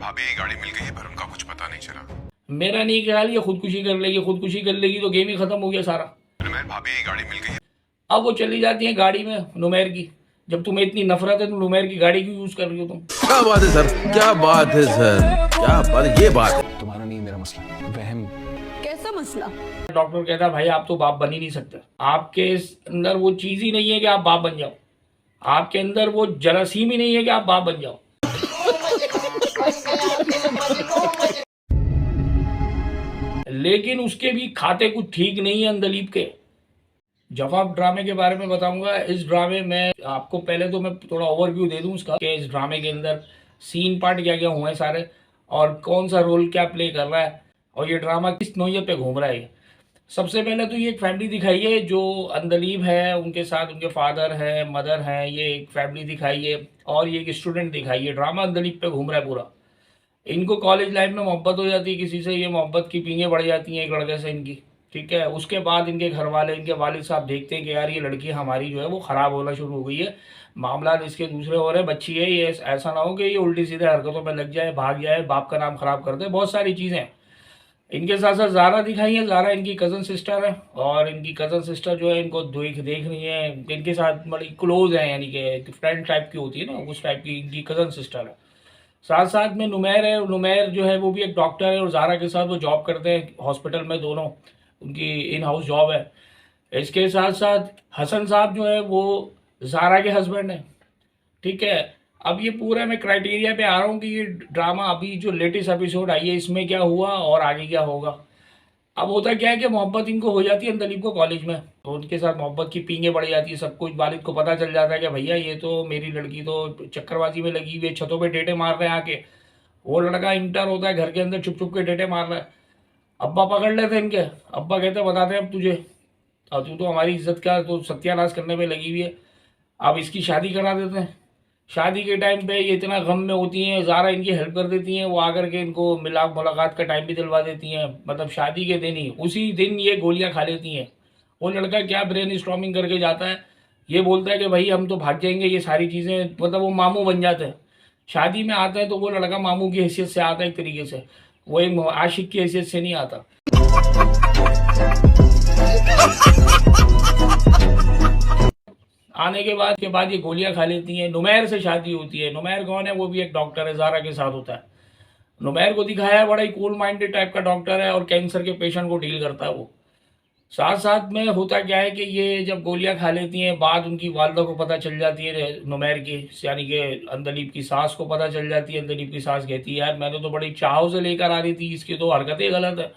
भाभी गाड़ी मिल गई है पर उनका कुछ पता नहीं चला। मेरा नहीं ख्याल ये खुदकुशी कर लेगी, खुदकुशी कर लेगी तो गेम ही खत्म हो गया सारा। नुमैर भाभी गाड़ी मिल गई है। अब वो चली जाती है गाड़ी में नुमैर की। जब तुम्हें इतनी नफरत है तो नुमैर की गाड़ी क्यों यूज कर रही हो तुम? क्या बात है सर, क्या बात है सर, क्या बात, ये बात है। तुम्हारा नहीं मेरा मसला, वहम। कैसा मसला? डॉक्टर कहता है भाई आप तो बाप बन ही नहीं सकते, आपके अंदर वो चीज ही नहीं है कि आप बाप बन जाओ, आपके अंदर वो जरासीम ही नहीं है कि आप बाप बन जाओ। लेकिन उसके भी खाते कुछ ठीक नहीं है अंदलीप के। जवाब ड्रामे के बारे में बताऊंगा। इस ड्रामे में आपको पहले तो मैं थोड़ा ओवरव्यू दे दूं उसका कि इस ड्रामे के अंदर सीन पार्ट क्या क्या हुए हैं सारे, और कौन सा रोल क्या प्ले कर रहा है, और ये ड्रामा किस नोयत पे घूम रहा है। सबसे पहले तो ये एक फैमिली दिखाई है जो अंदलीब है, उनके साथ उनके फादर है, मदर है, ये एक फैमिली दिखाई है, और ये एक स्टूडेंट दिखाई है। ड्रामा अंदलीब पे घूम रहा है पूरा। इनको कॉलेज लाइफ में मोहब्बत हो जाती है किसी से, ये मोहब्बत की पींगे बढ़ जाती हैं एक लड़के से इनकी, ठीक है। उसके बाद इनके घर वाले, इनके वालिद साहब देखते हैं कि यार ये लड़की हमारी जो है वो ख़राब होना शुरू हो गई है, मामला इसके दूसरे हो रहे हैं, बच्ची है ये, ऐसा ना हो कि ये उल्टी सीधे हरकतों में लग जाए, भाग जाए, बाप का नाम ख़राब कर दे, बहुत सारी चीज़ें। इनके साथ साथ ज़ारा दिखाई है। ज़ारा इनकी कज़न सिस्टर है, और इनकी कज़न सिस्टर जो है इनको देख रही है, इनके साथ बड़ी क्लोज है, यानी कि फ्रेंड टाइप की होती है ना, उस टाइप की इनकी कज़न सिस्टर है। साथ साथ में नुमैर है। नुमैर जो है वो भी एक डॉक्टर है, और ज़ारा के साथ वो जॉब करते हैं हॉस्पिटल में, दोनों उनकी इन हाउस जॉब है। इसके साथ साथ हसन साहब जो है वो ज़ारा के हस्बैंड है, ठीक है। अब ये पूरा मैं क्राइटेरिया पे आ रहा हूँ कि ये ड्रामा अभी जो लेटेस्ट एपिसोड आई है इसमें क्या हुआ और आगे क्या होगा। अब होता क्या है कि मोहब्बत इनको हो जाती है अंदलीब को कॉलेज में, तो उनके साथ मोहब्बत की पींगे बढ़ जाती है, सब कुछ वालिद को पता चल जाता है कि भैया ये तो मेरी लड़की तो चक्करबाजी में लगी हुई है, छतों पे टेटे मार रहे हैं आके। वो लड़का इंटर होता है, घर के अंदर छुप छुप के टेटे मार रहा है। अब्बा पकड़ लेते हैं इनके, अब्बा कहते बताते हैं अब तुझे, अब तू तो हमारी इज्जत का तो सत्यानाश करने में लगी हुई है, अब इसकी शादी करा देते हैं। शादी के टाइम पे ये इतना गम में होती हैं, ज़ारा इनकी हेल्प कर देती हैं, वो आकर के इनको मुलाकात का टाइम भी दिलवा देती हैं, मतलब शादी के दिन ही, उसी दिन ये गोलियां खा लेती हैं। वो लड़का क्या ब्रेन स्टॉर्मिंग करके जाता है, ये बोलता है कि भाई हम तो भाग जाएंगे, ये सारी चीज़ें, मतलब वो मामू बन जाते हैं। शादी में आता है तो वो लड़का मामू की हैसियत से आता है एक तरीके से, वो एक आशिक की हैसियत से नहीं आता। आने के बाद ये गोलियां खा लेती हैं। नुमैर से शादी होती है। नुमैर कौन है? वो भी एक डॉक्टर है, ज़ारा के साथ होता है। नुमैर को दिखाया है बड़ा ही कूल माइंडेड टाइप का डॉक्टर है, और कैंसर के पेशेंट को डील करता है वो। साथ साथ में होता क्या है कि ये जब गोलियां खा लेती हैं, बाद उनकी वालदा को पता चल जाती है, नुमैर की यानी कि अंदलीब की सास को पता चल जाती है। अंदलीब की सास कहती है यार मैं तो बड़ी चाव से लेकर आ रही थी, इसकी तो हरकतें गलत है,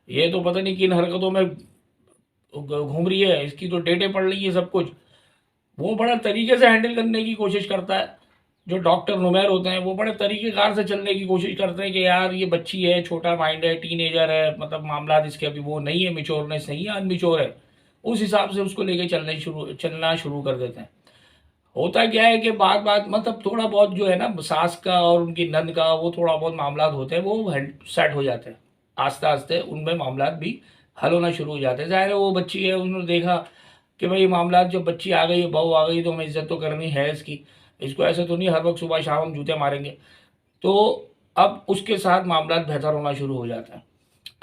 ये तो पता नहीं किन हरकतों में घूम रही है, इसकी तो डेटे पड़ रही है सब कुछ। वो बड़ा तरीके से हैंडल करने की कोशिश करता है। जो डॉक्टर नुमैर होते हैं वो बड़े तरीक़ेकार से चलने की कोशिश करते हैं कि यार ये बच्ची है, छोटा माइंड है, टीनेजर है, मतलब मामला इसके अभी वो नहीं है, मिच्योरनेस नहीं है, अनमिच्योर है, उस हिसाब से उसको लेके चलना शुरू कर देते हैं। होता क्या है कि बात मतलब थोड़ा बहुत जो है ना सास का और उनकी नंद का, वो थोड़ा बहुत मामला होते हैं वो सेट हो जाते हैं, आस्ते आस्ते उनमें मामला भी हल होना शुरू हो जाते हैं। ज़ाहिर है वो बच्ची है, उन्होंने देखा कि भाई मामला जब बच्ची आ गई, बहू आ गई, तो हमें इज्जत तो करनी है इसकी, इसको ऐसे तो नहीं हर वक्त सुबह शाम हम जूते मारेंगे। तो अब उसके साथ मामला बेहतर होना शुरू हो जाता है।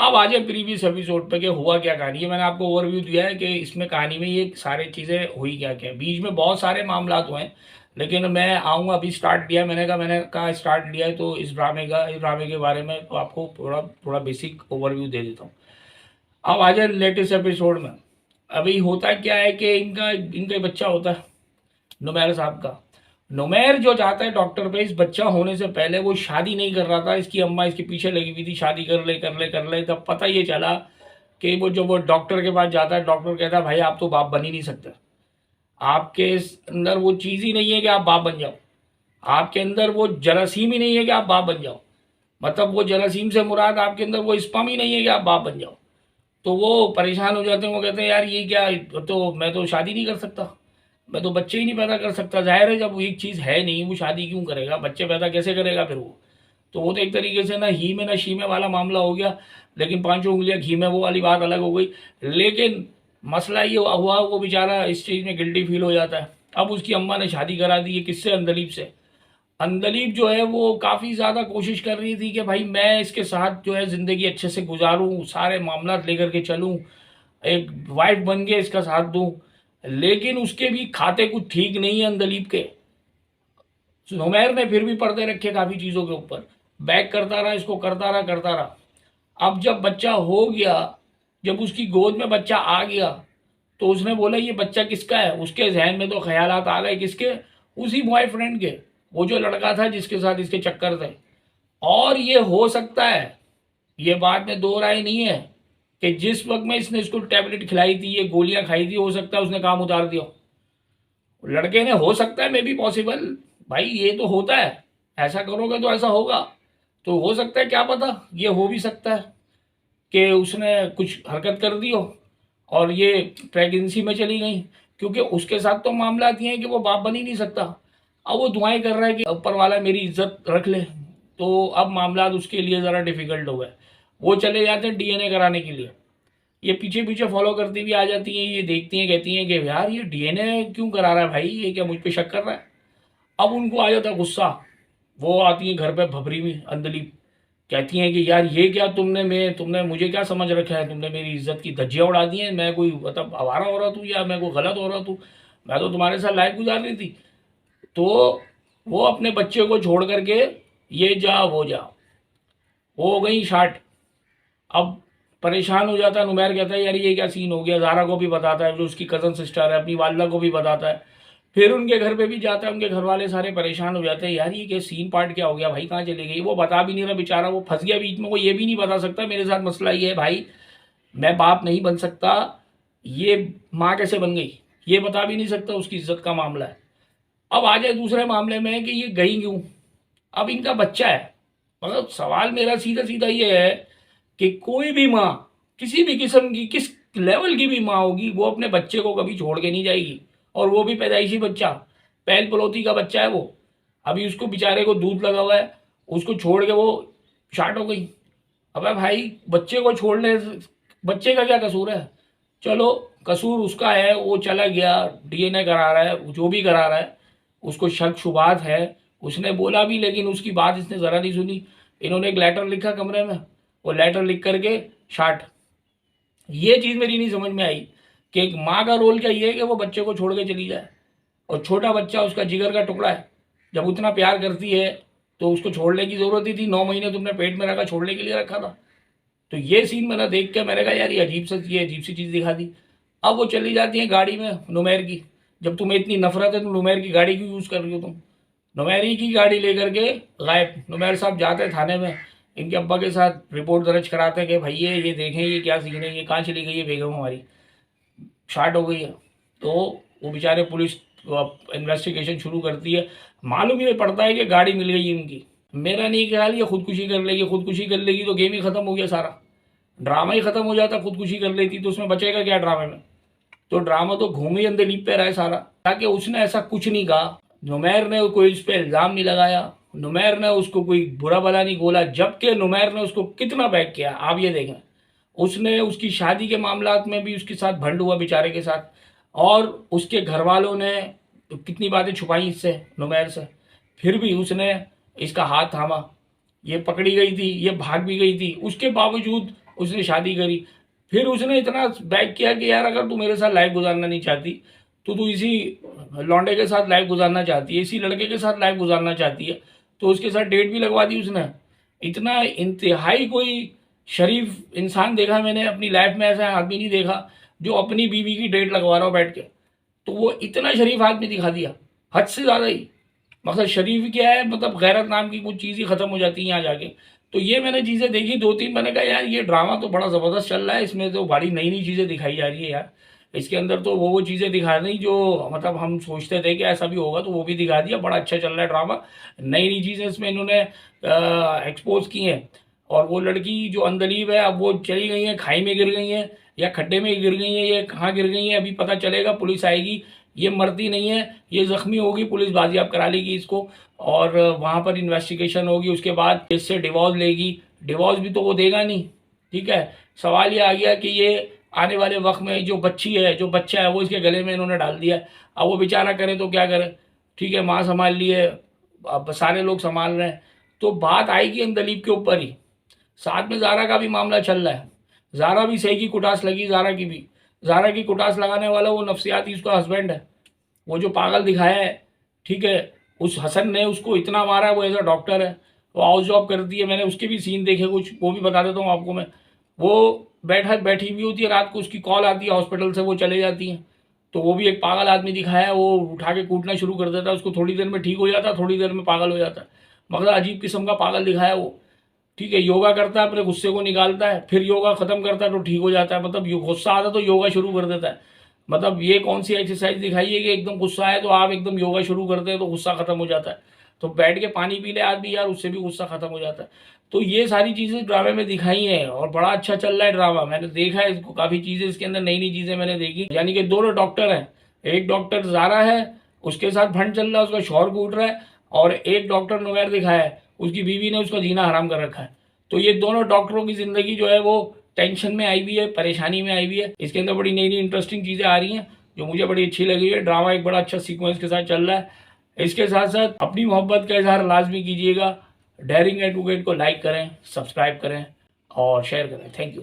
अब आ जाए प्रीवियस एपिसोड पे कि हुआ क्या कहानी है। मैंने आपको ओवरव्यू दिया है कि इसमें कहानी में ये सारी चीज़ें हुई क्या क्या, बीच में बहुत सारे मामला हुए हैं, लेकिन मैं आऊँगा, अभी स्टार्ट किया मैंने कहा स्टार्ट लिया है तो इस ड्रामे के बारे में तो आपको थोड़ा बेसिक ओवरव्यू दे देता हूँ। अब आ जाए लेटेस्ट एपिसोड में। अभी होता क्या है कि इनका बच्चा होता है नुमैर साहब का। नुमैर जो जाता है डॉक्टर पे, इस बच्चा होने से पहले वो शादी नहीं कर रहा था, इसकी अम्मा इसके पीछे लगी हुई थी शादी कर ले। तब पता ये चला कि वो डॉक्टर के पास जाता है, डॉक्टर कहता है भाई आप तो बाप बन ही नहीं सकते, आपके अंदर वो चीज़ ही नहीं है कि आप बाप बन जाओ, आपके अंदर वो जरासीम ही नहीं है कि आप बाप बन जाओ, मतलब वो जरासीम से मुराद आपके अंदर वो स्पर्म ही नहीं है कि आप बाप बन जाओ। तो वो परेशान हो जाते हैं, वो कहते हैं यार ये क्या, तो मैं तो शादी नहीं कर सकता, मैं तो बच्चे ही नहीं पैदा कर सकता। जाहिर है जब वो एक चीज़ है नहीं, वो शादी क्यों करेगा, बच्चे पैदा कैसे करेगा फिर वो। तो वो तो एक तरीके से ना ही में ना शी में वाला मामला हो गया, लेकिन पांचों उंगलियां घी में वो वाली बात अलग हो गई। लेकिन मसला ये हुआ, वो बेचारा इस चीज़ में गिल्टी फील हो जाता है। अब उसकी अम्मा ने शादी करा दी है किससे, अंदलीब से। अंदलीब जो है वो काफ़ी ज़्यादा कोशिश कर रही थी कि भाई मैं इसके साथ जो है ज़िंदगी अच्छे से गुजारूं, सारे मामला लेकर के चलूं, एक वाइफ बन के इसका साथ दूं। लेकिन उसके भी खाते कुछ ठीक नहीं है अंदलीब के। नुमैर ने फिर भी पर्दे रखे काफ़ी चीज़ों के ऊपर, बैक करता रहा, इसको करता रहा। अब जब बच्चा हो गया, जब उसकी गोद में बच्चा आ गया, तो उसने बोला ये बच्चा किसका है। उसके जहन में तो ख्यालात आ गए, किसके, उसी बॉयफ्रेंड के, वो जो लड़का था जिसके साथ इसके चक्कर थे। और ये हो सकता है, ये बात में दो राय नहीं है, कि जिस वक्त में इसने इसको टैबलेट खिलाई थी, ये गोलियां खाई थी, हो सकता है उसने काम उतार दिया। लड़के ने, हो सकता है, मे बी पॉसिबल, भाई ये तो होता है, ऐसा करोगे तो ऐसा होगा। तो हो सकता है, क्या पता, ये हो भी सकता है कि उसने कुछ हरकत कर दी हो और ये प्रेगनेंसी में चली गई। क्योंकि उसके साथ तो मामला ये है कि वो बाप बन ही नहीं सकता। अब वो दुआएं कर रहा है कि ऊपर वाला मेरी इज्जत रख ले। तो अब मामला उसके लिए ज़रा डिफ़िकल्ट हो गए। वो चले जाते हैं डीएनए कराने के लिए, ये पीछे पीछे फॉलो करती हुई आ जाती हैं, ये देखती हैं, कहती हैं कि यार ये डीएनए क्यों करा रहा है भाई, ये क्या मुझ पर शक कर रहा है। अब उनको आ जाता है गुस्सा, वो आती है घर पे भभरी में अंदलीब, कहती हैं कि यार ये क्या तुमने मुझे क्या समझ रखा है, तुमने मेरी इज्जत की धज्जियाँ उड़ा दी हैं, मैं कोई मतलब आवारा हो रहा हूँ या मैं कोई गलत हो रहा हूँ, मैं तो तुम्हारे साथ लाइफ गुजार रही थी। तो वो अपने बच्चे को छोड़ करके ये जा वो जा, वो हो गई शार्ट। अब परेशान हो जाता है नुमैर, कहता है यार ये क्या सीन हो गया। ज़ारा को भी बताता है, जो उसकी कज़न सिस्टर है, अपनी वालदा को भी बताता है। फिर उनके घर पे भी जाता है, उनके घर वाले सारे परेशान हो जाते हैं, यार ये क्या सीन पार्ट क्या हो गया भाई, कहाँ चली गई। वो बता भी नहीं रहा बेचारा, वो फंस गया बीच में। वो ये भी नहीं बता सकता मेरे साथ मसला ये है भाई, मैं बाप नहीं बन सकता, ये माँ कैसे बन गई, ये बता भी नहीं सकता, उसकी इज्जत का मामला है। अब आ जाए दूसरे मामले में कि ये गई क्यों। अब इनका बच्चा है, मतलब सवाल मेरा सीधा सीधा ये है कि कोई भी माँ, किसी भी किस्म की, किस लेवल की भी माँ होगी, वो अपने बच्चे को कभी छोड़ के नहीं जाएगी। और वो भी पैदाइशी बच्चा, पहल पलौती का बच्चा है वो, अभी उसको बेचारे को दूध लगा हुआ है, उसको छोड़ के वो शार्ट हो गई। अबे भाई बच्चे को छोड़ने, बच्चे का क्या कसूर है। चलो कसूर उसका है, वो चला गया, डीएनए करा रहा है, जो भी करा रहा है, उसको शक शुबात है, उसने बोला भी, लेकिन उसकी बात इसने ज़रा नहीं सुनी। इन्होंने एक लेटर लिखा कमरे में, वो लेटर लिख करके शार्ट। ये चीज़ मेरी नहीं समझ में आई कि एक माँ का रोल क्या ये है कि वो बच्चे को छोड़ के चली जाए, और छोटा बच्चा उसका जिगर का टुकड़ा है, जब उतना प्यार करती है तो उसको छोड़ने की ज़रूरत ही थी। 9 महीने तुमने पेट में रखा, छोड़ने के लिए रखा था। तो ये सीन मैंने देख के मैंने कहा यार ये अजीब सी चीज़ दिखा दी। अब वो चली जाती है गाड़ी में नुमैर की, जब तुम्हें इतनी नफरत है तो नुमैर की गाड़ी क्यों यूज़ कर रही हो तुम। नुमैर ही की गाड़ी लेकर के गायब। नुमैर साहब जाते हैं थाने में, इनके अब्बा के साथ रिपोर्ट दर्ज कराते हैं कि भैया ये देखें ये क्या सीन है, ये कहाँ चली गई है बेगम हमारी, शार्ट हो गई है। तो वो बेचारे पुलिस इन्वेस्टिगेशन शुरू करती है, मालूम ये पड़ता है कि गाड़ी मिल गई इनकी। मेरा नहीं ख्याल ये खुदकुशी कर लेगी, खुदकुशी कर लेगी तो गेम ही ख़त्म हो गया, सारा ड्रामा ही ख़त्म हो जाता। खुदकुशी कर लेती तो उसमें बचेगा क्या ड्रामे में। तो ड्रामा तो घूम ही अंदर पे रहा है सारा, ताकि उसने ऐसा कुछ नहीं कहा, नुमैर ने कोई उस पर इल्ज़ाम नहीं लगाया, नुमैर ने उसको कोई बुरा भला नहीं बोला, जबकि नुमैर ने उसको कितना बैक किया आप ये देखें। उसने उसकी शादी के मामलात में भी उसके साथ भंड हुआ बेचारे के साथ, और उसके घर वालों ने कितनी बातें छुपाई इससे, नुमैर से, फिर भी उसने इसका हाथ थामा। ये पकड़ी गई थी, ये भाग भी गई थी, उसके बावजूद उसने शादी करी। फिर उसने इतना बैक किया कि यार अगर तू मेरे साथ लाइफ गुजारना नहीं चाहती तो तू इसी लौंडे के साथ लाइफ गुजारना चाहती है, इसी लड़के के साथ लाइफ गुजारना चाहती है, तो उसके साथ डेट भी लगवा दी उसने। इतना इंतहाई कोई शरीफ इंसान देखा मैंने अपनी लाइफ में, ऐसा आदमी नहीं देखा जो अपनी बीवी की डेट लगवा रहा हो बैठ के। तो वो इतना शरीफ आदमी दिखा दिया, हद से ज़्यादा ही। मकसद शरीफ क्या है, मतलब गैरत नाम की कुछ चीज़ ही ख़त्म हो जाती है यहाँ जाके। तो ये मैंने चीज़ें देखी 2-3, मैंने कहा यार ये ड्रामा तो बड़ा ज़बरदस्त चल रहा है, इसमें तो बड़ी नई नई चीज़ें दिखाई जा रही है यार। इसके अंदर तो वो चीज़ें दिखा रही जो मतलब हम सोचते थे कि ऐसा भी होगा, तो वो भी दिखा दिया। बड़ा अच्छा चल रहा है ड्रामा, नई नई चीज़ें इसमें इन्होंने एक्सपोज की हैं। और वो लड़की जो अंदलीब है, अब वो चली गई है, खाई में गिर गई है या खड्डे में गिर गई है, ये कहाँ गिर गई है अभी पता चलेगा, पुलिस आएगी। ये मरती नहीं है, ये ज़ख्मी होगी, पुलिस बाजियाब करा लेगी इसको, और वहाँ पर इन्वेस्टिगेशन होगी। उसके बाद इससे डिवोर्स लेगी, डिवोर्स भी तो वो देगा नहीं, ठीक है। सवाल ये आ गया कि ये आने वाले वक्त में जो बच्ची है, जो बच्चा है, वो इसके गले में इन्होंने डाल दिया। अब वो बेचारा करे तो क्या करे, ठीक है, माँ संभाल ली है, अब सारे लोग संभाल रहे हैं, तो बात आएगी अंदलीप के ऊपर ही। साथ में ज़ारा का भी मामला चल रहा है, ज़ारा भी सही की कुटास लगी, ज़ारा की भी। ज़ारा की कुटास लगाने वाला वो नफ्सियाती उसका हस्बैंड है, वो जो पागल दिखाया है, ठीक है। उस हसन ने उसको इतना मारा है, वो एज अ डॉक्टर है, वो हाउस जॉब करती है, मैंने उसके भी सीन देखे कुछ, वो भी बता देता हूँ आपको मैं। वो बैठी हुई होती है, रात को उसकी कॉल आती है हॉस्पिटल से, वो चले जाती हैं, तो वो भी एक पागल आदमी दिखाया है, वो उठा के कूटना शुरू कर देता है उसको, थोड़ी देर में ठीक हो जाता है, थोड़ी देर में पागल हो जाता है, मगर अजीब किस्म का पागल दिखाया है वो, ठीक है। योगा करता है, अपने गुस्से को निकालता है, फिर योगा खत्म करता है तो ठीक हो जाता है, मतलब गुस्सा आता है तो योगा शुरू कर देता है। मतलब ये कौन सी एक्सरसाइज दिखाई है कि एकदम गुस्सा है तो आप एकदम योगा शुरू करते हैं तो गुस्सा खत्म हो जाता है। तो बैठ के पानी पी ले आदमी यार, उससे भी गुस्सा खत्म हो जाता है। तो ये सारी चीज़ें ड्रामे में दिखाई हैं और बड़ा अच्छा चल रहा है ड्रामा, मैंने देखा है इसको, काफ़ी चीज़ें इसके अंदर नई नई चीज़ें मैंने देखी। यानी कि दोनों डॉक्टर हैं, एक डॉक्टर ज़ारा है, उसके साथ भंड चल रहा है, उसका शौहर कूट रहा है, और एक डॉक्टर नुमैर दिखाया है, उसकी बीवी ने उसका जीना हराम कर रखा है। तो ये दोनों डॉक्टरों की ज़िंदगी जो है वो टेंशन में आई हुई है, परेशानी में आई हुई है। इसके अंदर बड़ी नई नई इंटरेस्टिंग चीज़ें आ रही हैं जो मुझे बड़ी अच्छी लगी है। ड्रामा एक बड़ा अच्छा सीक्वेंस के साथ चल रहा है। इसके साथ साथ अपनी मोहब्बत का इजहार लाजमी कीजिएगा। डेयरिंग एडवोकेट को लाइक करें, सब्सक्राइब करें और शेयर करें। Thank you.